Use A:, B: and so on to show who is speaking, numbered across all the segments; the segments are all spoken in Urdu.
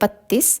A: 32।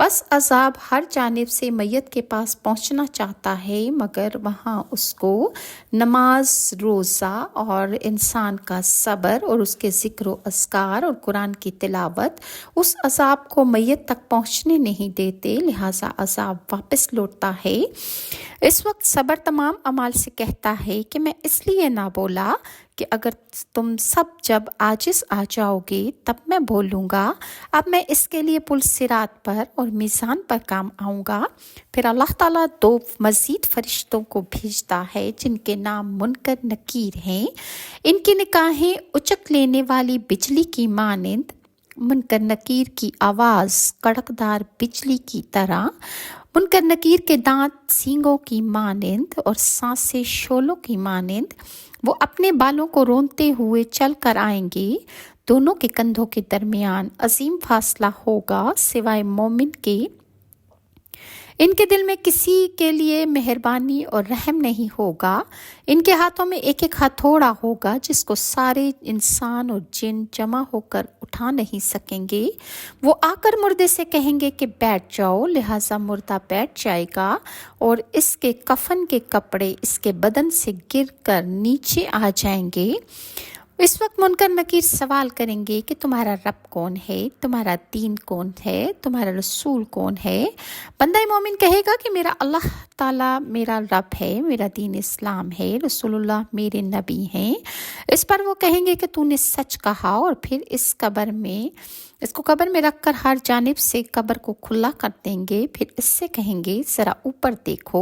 A: بس عذاب ہر جانب سے میت کے پاس پہنچنا چاہتا ہے، مگر وہاں اس کو نماز، روزہ اور انسان کا صبر اور اس کے ذکر و اذکار اور قرآن کی تلاوت اس عذاب کو میت تک پہنچنے نہیں دیتے، لہٰذا عذاب واپس لوٹتا ہے۔ اس وقت صبر تمام اعمال سے کہتا ہے کہ میں اس لیے نہ بولا کہ اگر تم سب جب عاجز آ جاؤ گے تب میں بولوں گا، اب میں اس کے لیے پل صراط پر اور میزان پر کام آؤں گا۔ پھر اللہ تعالیٰ 2 مزید فرشتوں کو بھیجتا ہے جن کے نام منکر نکیر ہیں۔ ان کی نگاہیں اچک لینے والی بجلی کی مانند، منکر نکیر کی آواز کڑکدار بجلی کی طرح، منکر نکیر کے دانت سینگوں کی مانند اور سانسیں شعلوں کی مانند، وہ اپنے بالوں کو رونتے ہوئے چل کر آئیں گے۔ دونوں کے کندھوں کے درمیان عظیم فاصلہ ہوگا سوائے مومن کے۔ ان کے دل میں کسی کے لیے مہربانی اور رحم نہیں ہوگا۔ ان کے ہاتھوں میں ایک ایک ہتھوڑا ہوگا جس کو سارے انسان اور جن جمع ہو کر اٹھا نہیں سکیں گے۔ وہ آ کر مردے سے کہیں گے کہ بیٹھ جاؤ، لہٰذا مردہ بیٹھ جائے گا اور اس کے کفن کے کپڑے اس کے بدن سے گر کر نیچے آ جائیں گے۔ اس وقت منکر نکیر سوال کریں گے کہ تمہارا رب کون ہے، تمہارا دین کون ہے، تمہارا رسول کون ہے؟ بندہ مومن کہے گا کہ میرا اللہ تعالیٰ میرا رب ہے، میرا دین اسلام ہے، رسول اللہ میرے نبی ہیں۔ اس پر وہ کہیں گے کہ تو نے سچ کہا، اور پھر اس کو قبر میں رکھ کر ہر جانب سے قبر کو کھلا کر دیں گے۔ پھر اس سے کہیں گے ذرا اوپر دیکھو۔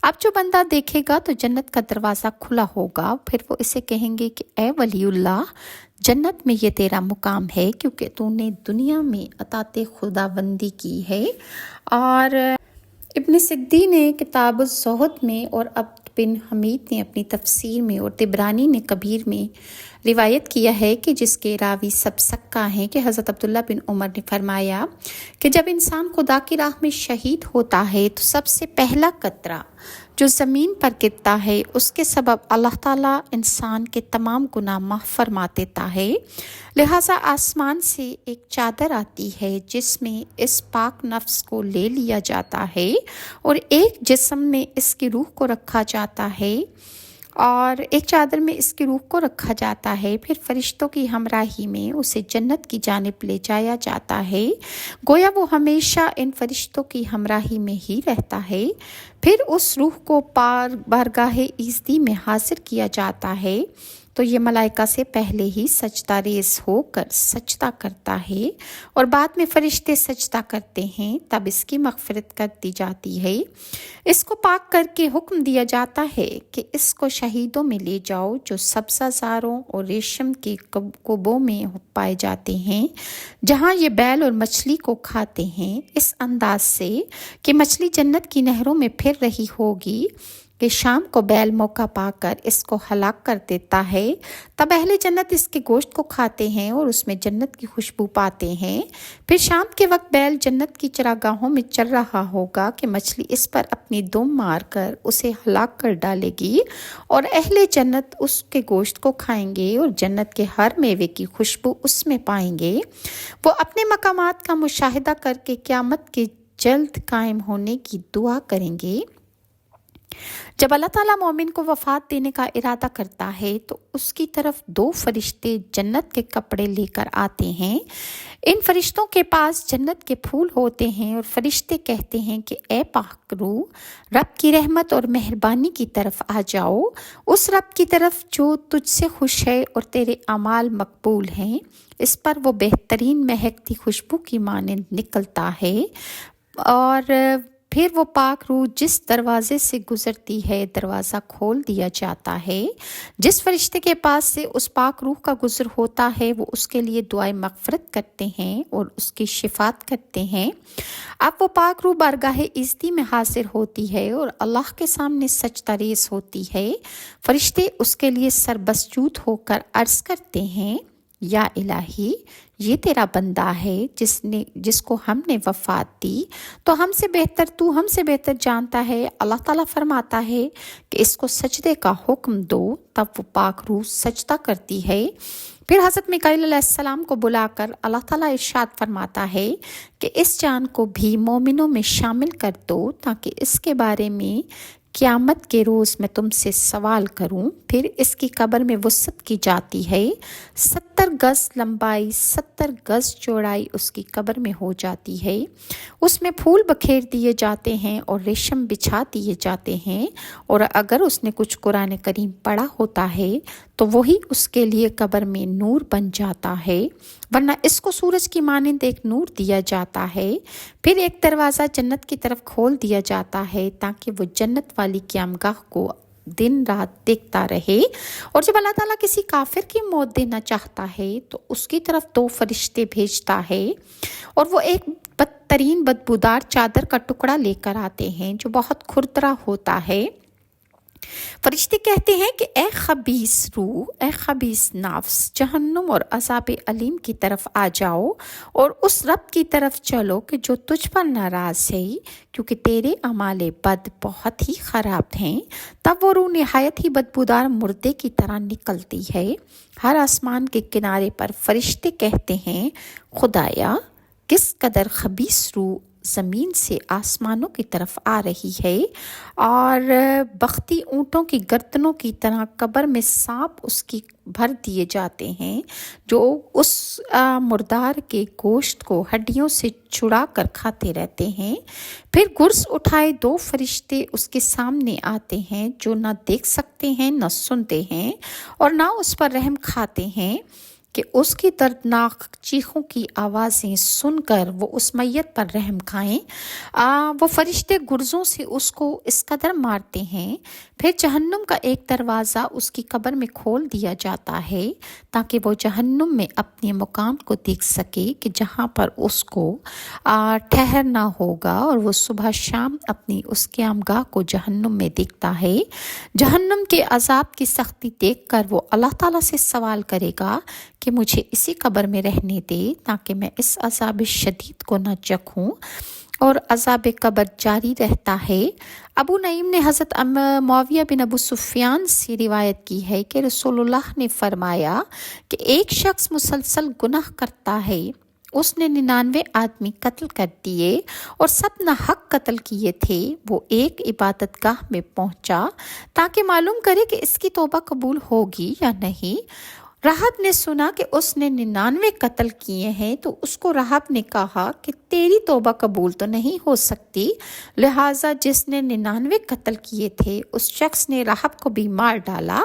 A: اب جو بندہ دیکھے گا تو جنت کا دروازہ کھلا ہوگا۔ پھر وہ اسے کہیں گے کہ اے ولی اللہ، جنت میں یہ تیرا مقام ہے کیونکہ تو نے دنیا میں اطاعت خداوندی کی ہے۔ اور ابن سدی نے کتاب الزہد میں اور عبد بن حمید نے اپنی تفسیر میں اور طبرانی نے کبیر میں روایت کیا ہے کہ جس کے راوی سب سکہ ہیں کہ حضرت عبداللہ بن عمر نے فرمایا کہ جب انسان خدا کی راہ میں شہید ہوتا ہے تو سب سے پہلا قطرہ جو زمین پر گرتا ہے اس کے سبب اللہ تعالیٰ انسان کے تمام گناہ معاف فرما دیتا ہے۔ لہٰذا آسمان سے ایک چادر آتی ہے جس میں اس پاک نفس کو لے لیا جاتا ہے اور ایک جسم میں اس کی روح کو رکھا جاتا ہے، اور ایک چادر میں اس کی روح کو رکھا جاتا ہے۔ پھر فرشتوں کی ہمراہی میں اسے جنت کی جانب لے جایا جاتا ہے، گویا وہ ہمیشہ ان فرشتوں کی ہمراہی میں ہی رہتا ہے۔ پھر اس روح کو بارگاہ ایزدی میں حاضر کیا جاتا ہے تو یہ ملائکہ سے پہلے ہی سجدہ ریز ہو کر سجدہ کرتا ہے، اور بعد میں فرشتے سجدہ کرتے ہیں، تب اس کی مغفرت کر دی جاتی ہے۔ اس کو پاک کر کے حکم دیا جاتا ہے کہ اس کو شہیدوں میں لے جاؤ جو سبزہ زاروں اور ریشم کے کوبوں میں پائے جاتے ہیں، جہاں یہ بیل اور مچھلی کو کھاتے ہیں، اس انداز سے کہ مچھلی جنت کی نہروں میں پھر رہی ہوگی کہ شام کو بیل موقع پا کر اس کو ہلاک کر دیتا ہے، تب اہل جنت اس کے گوشت کو کھاتے ہیں اور اس میں جنت کی خوشبو پاتے ہیں۔ پھر شام کے وقت بیل جنت کی چراگاہوں میں چل رہا ہوگا کہ مچھلی اس پر اپنی دم مار کر اسے ہلاک کر ڈالے گی، اور اہل جنت اس کے گوشت کو کھائیں گے اور جنت کے ہر میوے کی خوشبو اس میں پائیں گے۔ وہ اپنے مقامات کا مشاہدہ کر کے قیامت کے جلد قائم ہونے کی دعا کریں گے۔ جب اللہ تعالیٰ مومن کو وفات دینے کا ارادہ کرتا ہے تو اس کی طرف 2 فرشتے جنت کے کپڑے لے کر آتے ہیں۔ ان فرشتوں کے پاس جنت کے پھول ہوتے ہیں، اور فرشتے کہتے ہیں کہ اے پاک روح، رب کی رحمت اور مہربانی کی طرف آ جاؤ، اس رب کی طرف جو تجھ سے خوش ہے اور تیرے اعمال مقبول ہیں۔ اس پر وہ بہترین مہکتی خوشبو کی مانند نکلتا ہے، اور پھر وہ پاک روح جس دروازے سے گزرتی ہے دروازہ کھول دیا جاتا ہے۔ جس فرشتے کے پاس سے اس پاک روح کا گزر ہوتا ہے وہ اس کے لیے دعائیں مغفرت کرتے ہیں اور اس کی شفاعت کرتے ہیں۔ اب وہ پاک روح بارگاہ ایزدی میں حاضر ہوتی ہے اور اللہ کے سامنے سجدہ ریز ہوتی ہے۔ فرشتے اس کے لیے سر بسجود ہو کر عرض کرتے ہیں، یا الہی، یہ تیرا بندہ ہے جس کو ہم نے وفات دی، تو ہم سے بہتر جانتا ہے۔ اللہ تعالیٰ فرماتا ہے کہ اس کو سجدے کا حکم دو، تب وہ پاک روح سجدہ کرتی ہے۔ پھر حضرت میکائیل علیہ السلام کو بلا کر اللہ تعالیٰ ارشاد فرماتا ہے کہ اس جان کو بھی مومنوں میں شامل کر دو، تاکہ اس کے بارے میں قیامت کے روز میں تم سے سوال کروں۔ پھر اس کی قبر میں وسعت کی جاتی ہے، 70 گز لمبائی 70 گز چوڑائی اس کی قبر میں ہو جاتی ہے۔ اس میں پھول بکھیر دیے جاتے ہیں اور ریشم بچھا دیے جاتے ہیں، اور اگر اس نے کچھ قرآن کریم پڑھا ہوتا ہے تو وہی اس کے لیے قبر میں نور بن جاتا ہے، ورنہ اس کو سورج کی مانند ایک نور دیا جاتا ہے۔ پھر ایک دروازہ جنت کی طرف کھول دیا جاتا ہے تاکہ وہ جنت والی قیامگاہ کو دن رات دیکھتا رہے۔ اور جب اللہ تعالیٰ کسی کافر کی موت دینا چاہتا ہے تو اس کی طرف 2 فرشتے بھیجتا ہے، اور وہ ایک بدترین بدبودار چادر کا ٹکڑا لے کر آتے ہیں جو بہت کھردرا ہوتا ہے۔ فرشتے کہتے ہیں کہ اے خبیث روح، اے خبیث نفس، جہنم اور عذاب علیم کی طرف آ جاؤ، اور اس رب کی طرف چلو کہ جو تجھ پر ناراض ہے، کیونکہ تیرے اعمال بد بہت ہی خراب ہیں۔ تب وہ روح نہایت ہی بدبودار مردے کی طرح نکلتی ہے۔ ہر آسمان کے کنارے پر فرشتے کہتے ہیں، خدایا کس قدر خبیث روح زمین سے آسمانوں کی طرف آ رہی ہے، اور بختی اونٹوں کی گردنوں کی طرح قبر میں سانپ اس کی بھر دیے جاتے ہیں، جو اس مردار کے گوشت کو ہڈیوں سے چڑا کر کھاتے رہتے ہیں۔ پھر گرز اٹھائے 2 فرشتے اس کے سامنے آتے ہیں جو نہ دیکھ سکتے ہیں، نہ سنتے ہیں، اور نہ اس پر رحم کھاتے ہیں، کہ اس کی دردناک چیخوں کی آوازیں سن کر وہ اس میت پر رحم کھائیں۔ وہ فرشتے گرزوں سے اس کو اس قدر مارتے ہیں۔ پھر جہنم کا ایک دروازہ اس کی قبر میں کھول دیا جاتا ہے تاکہ وہ جہنم میں اپنے مقام کو دیکھ سکے کہ جہاں پر اس کو ٹھہرنا ہوگا، اور وہ صبح شام اپنی اس قیامگاہ کو جہنم میں دیکھتا ہے۔ جہنم کے عذاب کی سختی دیکھ کر وہ اللہ تعالیٰ سے سوال کرے گا کہ مجھے اسی قبر میں رہنے دے تاکہ میں اس عذاب شدید کو نہ چکھوں، اور عذاب قبر جاری رہتا ہے۔ ابو نعیم نے حضرت معاویہ بن ابو سفیان سے روایت کی ہے کہ رسول اللہ نے فرمایا کہ ایک شخص مسلسل گناہ کرتا ہے، اس نے 99 آدمی قتل کر دیے اور سب نہ حق قتل کیے تھے۔ وہ ایک عبادت گاہ میں پہنچا تاکہ معلوم کرے کہ اس کی توبہ قبول ہوگی یا نہیں۔ راہب نے سنا کہ اس نے 99 قتل کیے ہیں، تو اس کو راہب نے کہا کہ تیری توبہ قبول تو نہیں ہو سکتی، لہٰذا جس نے 99 قتل کیے تھے اس شخص نے راہب کو بھی مار ڈالا،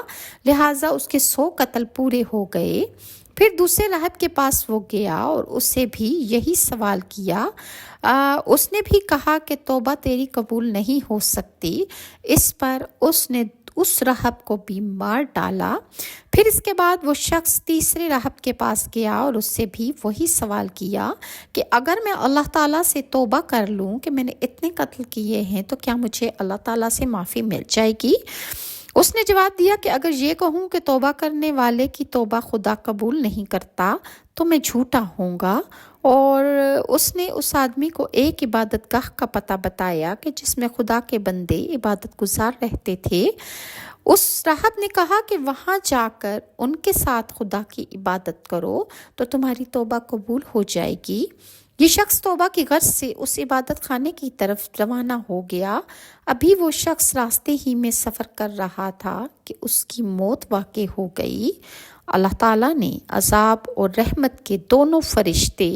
A: لہٰذا اس کے 100 قتل پورے ہو گئے۔ پھر دوسرے راہب کے پاس وہ گیا اور اس سے بھی یہی سوال کیا۔ اس نے بھی کہا کہ توبہ تیری قبول نہیں ہو سکتی۔ اس پر اس نے اس راہب کو بھی مار ڈالا۔ پھر اس کے بعد وہ شخص تیسرے راہب کے پاس گیا اور اس سے بھی وہی سوال کیا کہ اگر میں اللہ تعالیٰ سے توبہ کر لوں کہ میں نے اتنے قتل کیے ہیں تو کیا مجھے اللہ تعالیٰ سے معافی مل جائے گی؟ اس نے جواب دیا کہ اگر یہ کہوں کہ توبہ کرنے والے کی توبہ خدا قبول نہیں کرتا تو میں جھوٹا ہوں گا۔ اور اس نے اس آدمی کو ایک عبادت گاہ کا پتہ بتایا کہ جس میں خدا کے بندے عبادت گزار رہتے تھے۔ اس راہب نے کہا کہ وہاں جا کر ان کے ساتھ خدا کی عبادت کرو تو تمہاری توبہ قبول ہو جائے گی۔ یہ شخص توبہ کی غرض سے اس عبادت خانے کی طرف روانہ ہو گیا۔ ابھی وہ شخص راستے ہی میں سفر کر رہا تھا کہ اس کی موت واقع ہو گئی۔ اللہ تعالیٰ نے عذاب اور رحمت کے دونوں فرشتے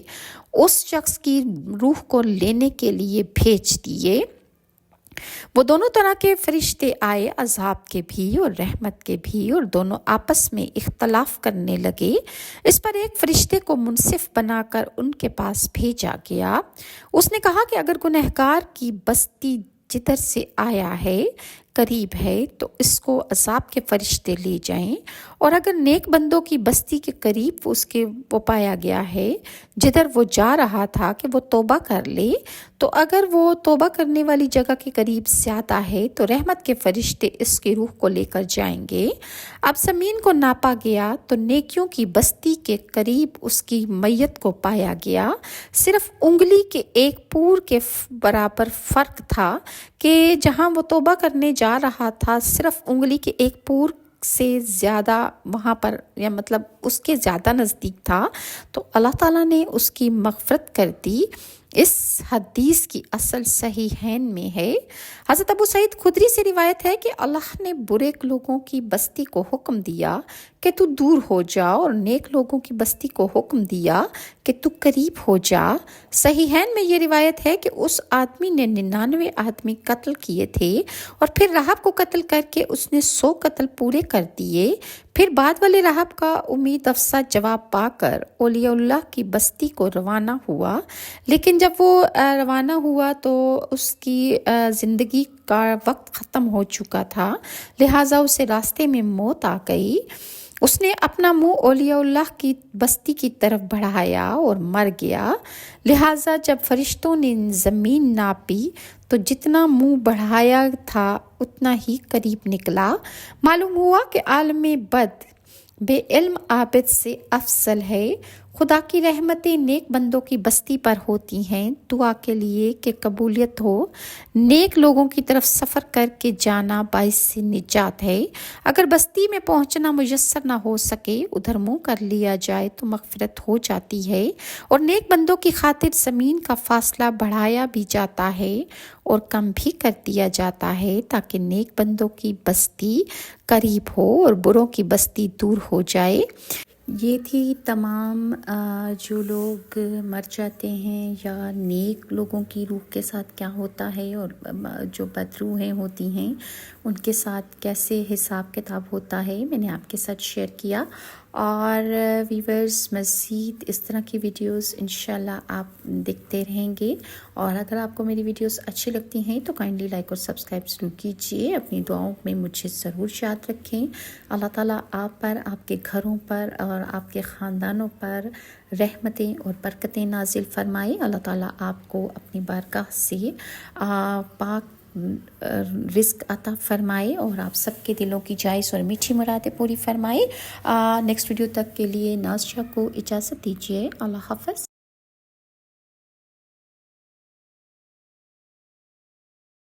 A: اس شخص کی روح کو لینے کے لیے بھیج دیے۔ وہ دونوں طرح کے فرشتے آئے، عذاب کے بھی اور رحمت کے بھی، اور دونوں آپس میں اختلاف کرنے لگے۔ اس پر ایک فرشتے کو منصف بنا کر ان کے پاس بھیجا گیا۔ اس نے کہا کہ اگر گنہگار کی بستی جدھر سے آیا ہے قریب ہے تو اس کو عذاب کے فرشتے لے جائیں، اور اگر نیک بندوں کی بستی کے قریب وہ پایا گیا ہے جدھر وہ جا رہا تھا کہ وہ توبہ کر لے، تو اگر وہ توبہ کرنے والی جگہ کے قریب زیادہ ہے تو رحمت کے فرشتے اس کی روح کو لے کر جائیں گے۔ اب زمین کو ناپا گیا تو نیکیوں کی بستی کے قریب اس کی میت کو پایا گیا، صرف انگلی کے ایک پور کے برابر فرق تھا کہ جہاں وہ توبہ کرنے جا رہا تھا صرف انگلی کے ایک پور سے زیادہ وہاں پر، یا مطلب اس کے زیادہ نزدیک تھا، تو اللہ تعالیٰ نے اس کی مغفرت کر دی۔ اس حدیث کی اصل صحیحین میں ہے۔ حضرت ابو سعید خدری سے روایت ہے کہ اللہ نے برے لوگوں کی بستی کو حکم دیا کہ تو دور ہو جا، اور نیک لوگوں کی بستی کو حکم دیا کہ تو قریب ہو جا۔ صحیحین میں یہ روایت ہے کہ اس آدمی نے 99 آدمی قتل کیے تھے، اور پھر راہب کو قتل کر کے اس نے 100 قتل پورے کر دیے۔ پھر بعد والے راہب کا امید افزا جواب پا کر اولیاء اللہ کی بستی کو روانہ ہوا، لیکن جب وہ روانہ ہوا تو اس کی زندگی کا وقت ختم ہو چکا تھا، لہٰذا اسے راستے میں موت آ گئی۔ اس نے اپنا منہ اولیاء اللہ کی بستی کی طرف بڑھایا اور مر گیا، لہٰذا جب فرشتوں نے زمین ناپی تو جتنا منہ بڑھایا تھا اتنا ہی قریب نکلا۔ معلوم ہوا کہ عالم بد بے علم عابد سے افضل ہے۔ خدا کی رحمتیں نیک بندوں کی بستی پر ہوتی ہیں۔ دعا کے لیے کہ قبولیت ہو۔ نیک لوگوں کی طرف سفر کر کے جانا باعث سے نجات ہے۔ اگر بستی میں پہنچنا میسر نہ ہو سکے، ادھر منہ کر لیا جائے تو مغفرت ہو جاتی ہے، اور نیک بندوں کی خاطر زمین کا فاصلہ بڑھایا بھی جاتا ہے اور کم بھی کر دیا جاتا ہے، تاکہ نیک بندوں کی بستی قریب ہو اور بروں کی بستی دور ہو جائے۔ یہ تھی تمام جو لوگ مر جاتے ہیں یا نیک لوگوں کی روح کے ساتھ کیا ہوتا ہے، اور جو بدروحیں ہوتی ہیں ان کے ساتھ کیسے حساب کتاب ہوتا ہے، میں نے آپ کے ساتھ شیئر کیا۔ اور ویورز، مزید اس طرح کی ویڈیوز انشاءاللہ آپ دیکھتے رہیں گے، اور اگر آپ کو میری ویڈیوز اچھی لگتی ہیں تو کائنڈلی لائک اور سبسکرائب ضرور کیجیے۔ اپنی دعاؤں میں مجھے ضرور یاد رکھیں۔ اللہ تعالیٰ آپ پر، آپ کے گھروں پر اور آپ کے خاندانوں پر رحمتیں اور برکتیں نازل فرمائے۔ اللہ تعالیٰ آپ کو اپنی بارگاہ سے پاک رزق عطا فرمائے، اور آپ سب کے دلوں کی جائز اور میٹھی مرادیں پوری فرمائے۔ نیکسٹ ویڈیو تک کے لیے ناز شاہ کو اجازت دیجیے۔ اللہ حافظ۔